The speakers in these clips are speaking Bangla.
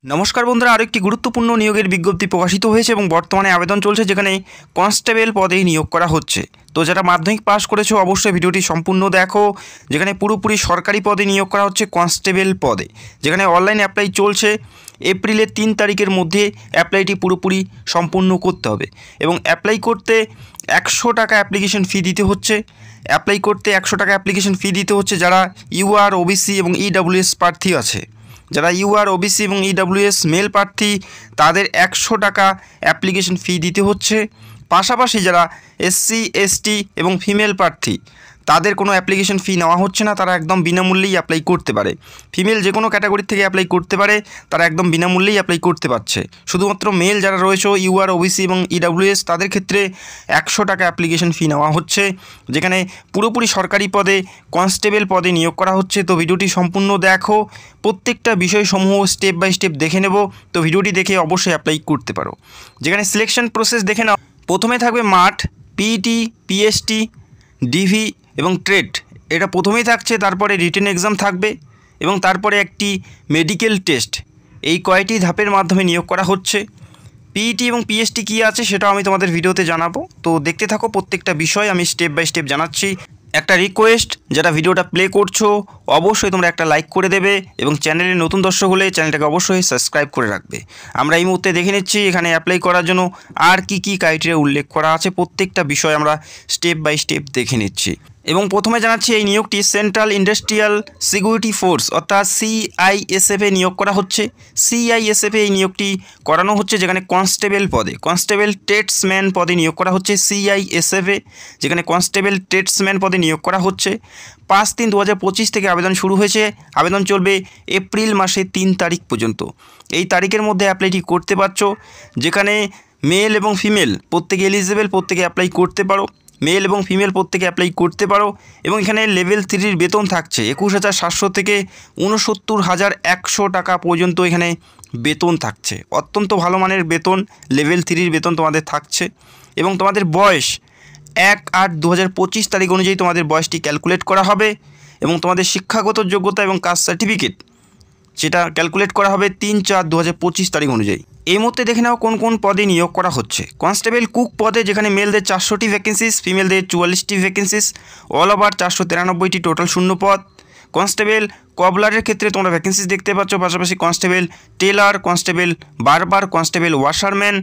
নমস্কার বন্ধুরা, আরেকটি গুরুত্বপূর্ণ নিয়োগের বিজ্ঞপ্তি প্রকাশিত হয়েছে এবং বর্তমানে আবেদন চলছে, যেখানে কনস্টেবল পদে নিয়োগ করা হচ্ছে। তো যারা মাধ্যমিক পাস করেছো অবশ্যই ভিডিওটি সম্পূর্ণ দেখো, যেখানে পুরোপুরি সরকারি পদে নিয়োগ করা হচ্ছে কনস্টেবল পদে, যেখানে অনলাইন অ্যাপ্লাই চলছে। এপ্রিলের 3 তারিখের মধ্যে অ্যাপ্লাইটি পুরোপুরি সম্পূর্ণ করতে হবে এবং অ্যাপ্লাই করতে 100 টাকা অ্যাপ্লিকেশন ফি দিতে হচ্ছে। অ্যাপ্লাই করতে 100 টাকা অ্যাপ্লিকেশন ফি দিতে হচ্ছে যারা ইউআর, ওবিসি এবং ইডব্লিউএস প্রার্থী আছে। যারা ইউআর, ওবিসি এবং ইডব্লিউএস মেল প্রার্থী তাদের 100 টাকা অ্যাপ্লিকেশন ফি দিতে হচ্ছে। পাশাপাশি যারা এসসি, এসটি এবং ফিমেল প্রার্থী তাদের কোনো অ্যাপ্লিকেশন ফি নেওয়া হচ্ছে না, তারা একদম বিনামূল্যেই অ্যাপ্লাই করতে পারে। ফিমেল যে কোনো ক্যাটাগরি থেকে অ্যাপ্লাই করতে পারে, তারা একদম বিনামূল্যেই অ্যাপ্লাই করতে পারছে। শুধুমাত্র মেল যারা রয়েছে ইউআর, ওবিসি এবং ইডব্লিউএস তাদের ক্ষেত্রে 100 টাকা অ্যাপ্লিকেশন ফি নেওয়া হচ্ছে, যেখানে পুরোপুরি সরকারি পদে কনস্টেবল পদে নিয়োগ করা হচ্ছে। তো ভিডিওটি সম্পূর্ণ দেখো, প্রত্যেকটা বিষয়সমূহ স্টেপ বাই স্টেপ দেখে নেব। তো ভিডিওটি দেখে অবশ্যই অ্যাপ্লাই করতে পারো। যেখানে সিলেকশন প্রসেস দেখে নাও। প্রথমে থাকবে মাঠ, পিইটি, পিএসটি, ডিভি এবং ট্রেড, এটা প্রথমেই থাকছে। তারপরে রিটেন এক্সাম থাকবে এবং তারপরে একটি মেডিকেল টেস্ট। এই কয়টি ধাপের মাধ্যমে নিয়োগ করা হচ্ছে। পিইটি এবং পিএসটি কী আছে সেটাও আমি তোমাদের ভিডিওতে জানাবো। তো দেখতে থাকো, প্রত্যেকটা বিষয় আমি স্টেপ বাই স্টেপ জানাচ্ছি। একটা রিকোয়েস্ট, যারা ভিডিওটা প্লে করছো অবশ্যই তোমরা একটা লাইক করে দেবে এবং চ্যানেলে নতুন দর্শক হলে চ্যানেলটাকে অবশ্যই সাবস্ক্রাইব করে রাখবে। আমরা এই মুহূর্তে দেখে নিচ্ছি এখানে অ্যাপ্লাই করার জন্য আর কি ক্রাইটেরিয়া উল্লেখ করা আছে, প্রত্যেকটা বিষয় আমরা স্টেপ বাই স্টেপ দেখে নিচ্ছি। এবং প্রথমে জানাচ্ছি এই নিয়োগটি সেন্ট্রাল ইন্ডাস্ট্রিয়াল সিকিউরিটি ফোর্স অর্থাৎ সিআইএসএফে নিয়োগ করা হচ্ছে। সিআইএসএফে এই নিয়োগটি করানো হচ্ছে, যেখানে কনস্টেবল পদে, কনস্টেবল ট্রেডসম্যান পদে নিয়োগ করা হচ্ছে সিআইএসএফে, যেখানে কনস্টেবল ট্রেডসম্যান পদে নিয়োগ করা হচ্ছে। 5/3/2025 থেকে আবেদন শুরু হয়েছে। আবেদন চলবে এপ্রিল মাসের 3 তারিখ পর্যন্ত। এই তারিখের মধ্যে অ্যাপ্লাইটি করতে পারছো, যেখানে মেল এবং ফিমেল প্রত্যেকে এলিজিবল, প্রত্যেকে অ্যাপ্লাই করতে পারো। মেল এবং ফিমেল প্রত্যেকে অ্যাপ্লাই করতে পারো এবং এখানে লেভেল 3-র বেতন থাকছে 21,700 থেকে 69,100 টাকা পর্যন্ত এখানে বেতন থাকছে। অত্যন্ত ভালো মানের বেতন, লেভেল 3-র বেতন তোমাদের থাকছে। এবং তোমাদের বয়স 1/8/2025 তারিখ অনুযায়ী তোমাদের বয়সটি ক্যালকুলেট করা হবে এবং তোমাদের শিক্ষাগত যোগ্যতা এবং কাস্ট সার্টিফিকেট সেটা ক্যালকুলেট করা হবে 3/4/2025 তারিখ অনুযায়ী। এই মুহূর্তে দেখে নাও কোন কোন পদে নিয়োগ করা হচ্ছে। কনস্টেবল কুক পদে, যেখানে মেলদের 400টি ভ্যাকেন্সিস, ফিমেলদের 44টি ভ্যাকেন্সিস, অল ওভার 493টি টোটাল শূন্য পদ। কনস্টেবল কবলারের ক্ষেত্রে তোমরা ভ্যাকেন্সিস দেখতে পাচ্ছ, পাশাপাশি constable tailor, constable barber, constable washerman,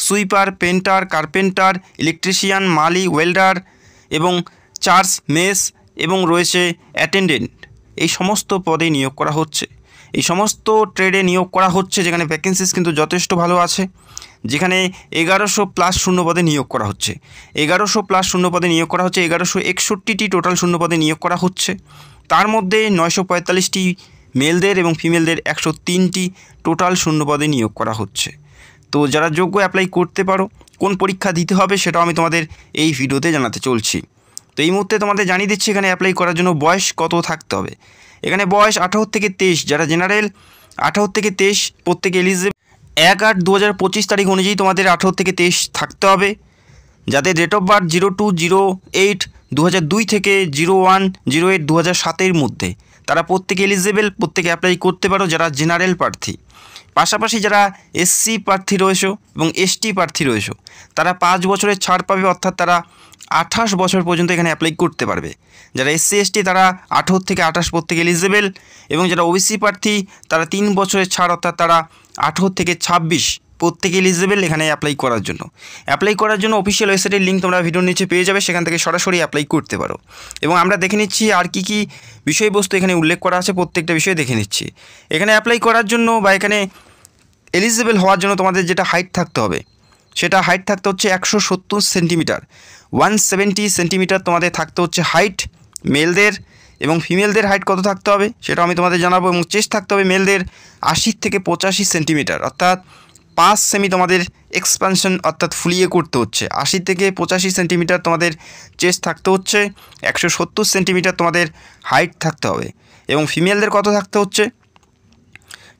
sweeper, painter, carpenter, electrician, মালি, ওয়েল্ডার এবং চার্জ, মেস এবং রয়েছে অ্যাটেন্ডেন্ট। এই সমস্ত পদে নিয়োগ করা হচ্ছে, এই সমস্ত ট্রেডে নিয়োগ করা হচ্ছে, যেখানে ভ্যাকেন্সিস কিন্তু যথেষ্ট ভালো আছে। যেখানে 1100 প্লাস শূন্য পদে নিয়োগ করা হচ্ছে, 1100 প্লাস শূন্য পদে নিয়োগ করা হচ্ছে, 1161টি টোটাল শূন্য পদে নিয়োগ করা হচ্ছে। তার মধ্যে 945টি মেলদের এবং ফিমেলদের 103টি টোটাল শূন্য পদে নিয়োগ করা হচ্ছে। তো যারা যোগ্য অ্যাপ্লাই করতে পারো। কোন পরীক্ষা দিতে হবে সেটাও আমি তোমাদের এই ভিডিওতে জানাতে চলছি। তো এই মুহূর্তে তোমাদের জানিয়ে দিচ্ছি এখানে অ্যাপ্লাই করার জন্য বয়স কত থাকতে হবে। এখানে বয়স 18 থেকে 23, যারা জেনারেল 18 থেকে 23 প্রত্যেকে এলিজিবল। 1/8/2025 তারিখ অনুযায়ী তোমাদের 18 থেকে 23 থাকতে হবে। যাদের ডেট অফ বার্থ 02/08/2002 থেকে 01/08/2007 মধ্যে, তারা প্রত্যেকে এলিজিবল, প্রত্যেকে অ্যাপ্লাই করতে পারো যারা জেনারেল প্রার্থী। পাশাপাশি যারা এসসি প্রার্থী রয়েছে এবং এসটি প্রার্থী রয়েছে, তারা 5 বছরের ছাড় পাবে, অর্থাৎ তারা 28 বছর পর্যন্ত এখানে অ্যাপ্লাই করতে পারবে। যারা এসসি এসটি তারা 18 থেকে 28 প্রত্যেকে এলিজিবল এবং যারা ওবিসি প্রার্থী তারা 3 বছরের ছাড়, অর্থাৎ তারা 18 থেকে 26 প্রত্যেকে এলিজিবল এখানে অ্যাপ্লাই করার জন্য। অ্যাপ্লাই করার জন্য অফিসিয়াল ওয়েবসাইটের লিঙ্ক তোমরা ভিডিওর নিচে পেয়ে যাবে, সেখান থেকে সরাসরি অ্যাপ্লাই করতে পারো। এবং আমরা দেখে নিচ্ছি আর কি বিষয়বস্তু এখানে উল্লেখ করা আছে, প্রত্যেকটা বিষয় দেখে নিচ্ছি। এখানে অ্যাপ্লাই করার জন্য বা এখানে এলিজিবল হওয়ার জন্য তোমাদের যেটা হাইট থাকতে হবে, সেটা হাইট থাকতে হচ্ছে 170 সেন্টিমিটার, 170 সেন্টিমিটার তোমাদের থাকতে হচ্ছে হাইট মেলদের। এবং ফিমেলদের হাইট কত থাকতে হবে সেটা আমি তোমাদের জানাবো। এবং চেস্ট থাকতে হবে মেলদের 80 থেকে 85 সেন্টিমিটার, অর্থাৎ 5 সেমি তোমাদের এক্সপানশন অর্থাৎ ফুলিয়ে করতে হচ্ছে। 80 থেকে 85 সেন্টিমিটার তোমাদের চেস্ট থাকতে হচ্ছে, 170 সেন্টিমিটার তোমাদের হাইট থাকতে হবে। এবং ফিমেলদের কত থাকতে হচ্ছে,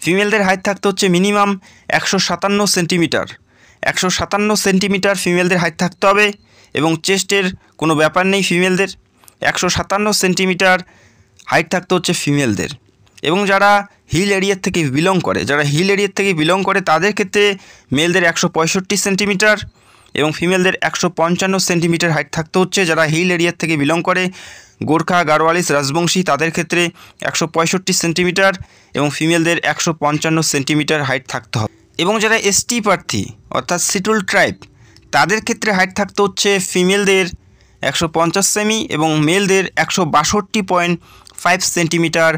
ফিমেলদের হাইট থাকতে হচ্ছে মিনিমাম 157 সেন্টিমিটার, 157 সেন্টিমিটার ফিমেলদের হাইট থাকতে হবে। এবং চেস্টের কোনো ব্যাপার নেই, ফিমেলদের 157 সেন্টিমিটার হাইট থাকতে হচ্ছে ফিমেলদের। এবং যারা হিল এরিয়ার থেকে বিলং করে, যারা হিল এরিয়ার থেকে বিলং করে তাদের ক্ষেত্রে মেলদের 165 সেন্টিমিটার এবং ফিমেলদের 155 সেন্টিমিটার হাইট থাকতে হচ্ছে। যারা হিল এরিয়ার থেকে বিলং করে গোর্খা, গাড়োয়ালিস, রাজবংশী তাদের ক্ষেত্রে 165 সেন্টিমিটার এবং ফিমেলদের 155 সেন্টিমিটার হাইট থাকতে হবে। এবং যারা এসটি প্রার্থী অর্থাৎ শিডিউল ট্রাইব তাদের ক্ষেত্রে হাইট থাকতে হচ্ছে ফিমেলদের 150 সেমি এবং মেলদের 162.5 সেন্টিমিটার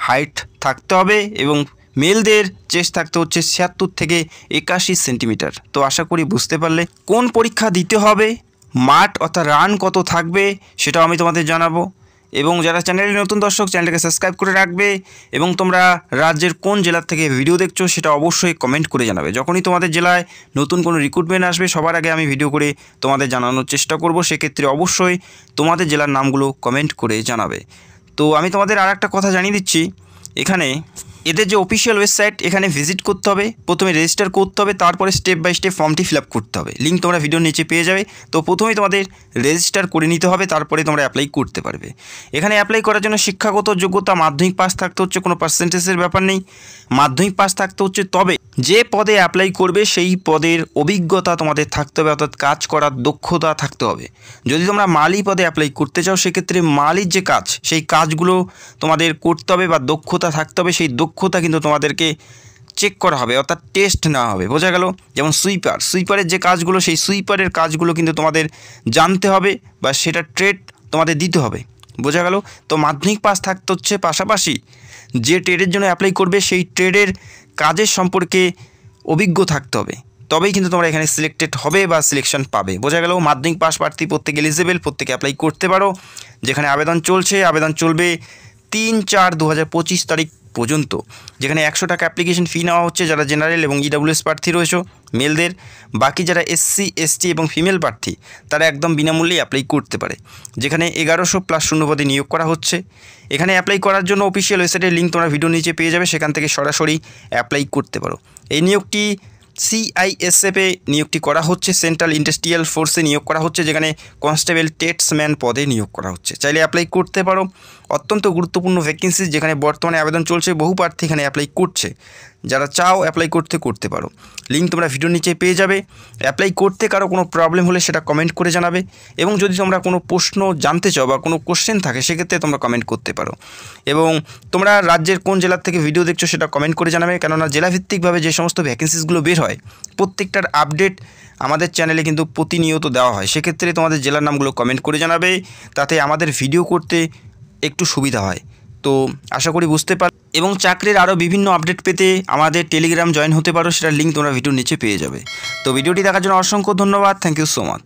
হাইট থাকতে হবে এবং মেলদের চেস্ট থাকতে হচ্ছে 76 থেকে 81 সেন্টিমিটার। তো আশা করি বুঝতে পারলে কোন পরীক্ষা দিতে হবে, মাঠ অর্থাৎ রান কত থাকবে সেটাও আমি তোমাদের জানাবো। এবং যারা চ্যানেলে নতুন দর্শক চ্যানেলটাকে সাবস্ক্রাইব করে রাখবে এবং তোমরা রাজ্যের কোন জেলার থেকে ভিডিও দেখছো সেটা অবশ্যই কমেন্ট করে জানাবে। যখনই তোমাদের জেলায় নতুন কোনো রিক্রুটমেন্ট আসবে সবার আগে আমি ভিডিও করে তোমাদের জানানোর চেষ্টা করব, সেক্ষেত্রে অবশ্যই তোমাদের জেলার নামগুলো কমেন্ট করে জানাবে। তো আমি তোমাদের আর একটা কথা জানিয়ে দিচ্ছি, এখানে এদের যে অফিসিয়াল ওয়েবসাইট এখানে ভিজিট করতে হবে, প্রথমে রেজিস্টার করতে হবে, তারপরে স্টেপ বাই স্টেপ ফর্মটি ফিল আপ করতে হবে। লিঙ্ক তোমরা ভিডিওর নিচে পেয়ে যাবে। তো প্রথমেই তোমাদের রেজিস্টার করে নিতে হবে, তারপরে তোমরা অ্যাপ্লাই করতে পারবে। এখানে অ্যাপ্লাই করার জন্য শিক্ষাগত যোগ্যতা মাধ্যমিক পাস থাকতে হচ্ছে, কোনো পার্সেন্টেজের ব্যাপার নেই, মাধ্যমিক পাস থাকতে হচ্ছে। তবে যে পদে অ্যাপ্লাই করবে সেই পদের অভিজ্ঞতা তোমাদের থাকতে হবে, অর্থাৎ কাজ করার দক্ষতা থাকতে হবে। যদি তোমরা মালি পদে অ্যাপ্লাই করতে চাও সেক্ষেত্রে মালির যে কাজ সেই কাজগুলো তোমাদের করতে হবে বা দক্ষতা থাকতে হবে। সেই দক্ষতা কিন্তু তোমাদেরকে চেক করা হবে, অর্থাৎ টেস্ট নেওয়া হবে, বোঝা গেল। যেমন সুইপারের যে কাজগুলো সেই সুইপারের কাজগুলো কিন্তু তোমাদের জানতে হবে বা সেটা ট্রেড তোমাদের দিতে হবে, বোঝা গেল। তো মাধ্যমিক পাস থাকতে হচ্ছে, পাশাপাশি যে ট্রেডের জন্য অ্যাপ্লাই করবে সেই ট্রেডের কাজের সম্পর্কে অভিজ্ঞ থাকতে হবে, তবেই কিন্তু তোমরা এখানে সিলেক্টেড হবে বা সিলেকশন পাবে, বোঝা গেল। মাধ্যমিক পাস প্রার্থী প্রত্যেকে এলিজিবল, প্রত্যেকে অ্যাপ্লাই করতে পারো। যেখানে আবেদন চলছে, আবেদন চলবে 3/4/2025 তারিখ পর্যন্ত, যেখানে 100 টাকা অ্যাপ্লিকেশন ফি নেওয়া হচ্ছে যারা জেনারেল এবং ইডাব্লিউএস প্রার্থী রয়েছে মেলদের। বাকি যারা এসসি, এসটি এবং ফিমেল প্রার্থী তারা একদম বিনামূল্যে অ্যাপ্লাই করতে পারে, যেখানে 1100 প্লাস শূন্যপদে নিয়োগ করা হচ্ছে। এখানে অ্যাপ্লাই করার জন্য অফিসিয়াল ওয়েবসাইটের লিঙ্ক তোমরা ভিডিও নিচে পেয়ে যাবে, সেখান থেকে সরাসরি অ্যাপ্লাই করতে পারো। এই নিয়োগটি সিআইএসএফে নিয়োগটি করা হচ্ছে, সেন্ট্রাল ইন্ডাস্ট্রিয়াল ফোর্সে নিয়োগ করা হচ্ছে, যেখানে কনস্টেবল টেটসম্যান পদে নিয়োগ করা হচ্ছে। চাইলে অ্যাপ্লাই করতে পারো। অত্যন্ত গুরুত্বপূর্ণ ভ্যাকেন্সি, যেখানে বর্তমানে আবেদন চলছে, বহু প্রার্থী এখানে অ্যাপ্লাই করছে। যারা চাও অ্যাপ্লাই করতে পারো। লিঙ্ক তোমরা ভিডিওর নিচে পেয়ে যাবে। অ্যাপ্লাই করতে কারো কোনো প্রবলেম হলে সেটা কমেন্ট করে জানাবে এবং যদি তোমরা কোনো প্রশ্ন জানতে চাও বা কোনো কোশ্চেন থাকে সেক্ষেত্রে তোমরা কমেন্ট করতে পারো। এবং তোমরা রাজ্যের কোন জেলার থেকে ভিডিও দেখছো সেটা কমেন্ট করে জানাবে, কেননা জেলাভিত্তিকভাবে যে সমস্ত ভ্যাকেন্সিসগুলো বের হয় প্রত্যেকটার আপডেট আমাদের চ্যানেলে কিন্তু প্রতিনিয়ত দেওয়া হয়। সেক্ষেত্রে তোমাদের জেলার নামগুলো কমেন্ট করে জানাবে, তাতে আমাদের ভিডিও করতে একটু সুবিধা হয়। তো আশা করি বুঝতে পার এবং চাকরির আরও বিভিন্ন আপডেট পেতে আমাদের টেলিগ্রাম জয়েন হতে পারো, সেটার লিঙ্ক তোমরা ভিডিওর নিচে পেয়ে যাবে। তো ভিডিওটি দেখার জন্য অসংখ্য ধন্যবাদ। Thank you so much.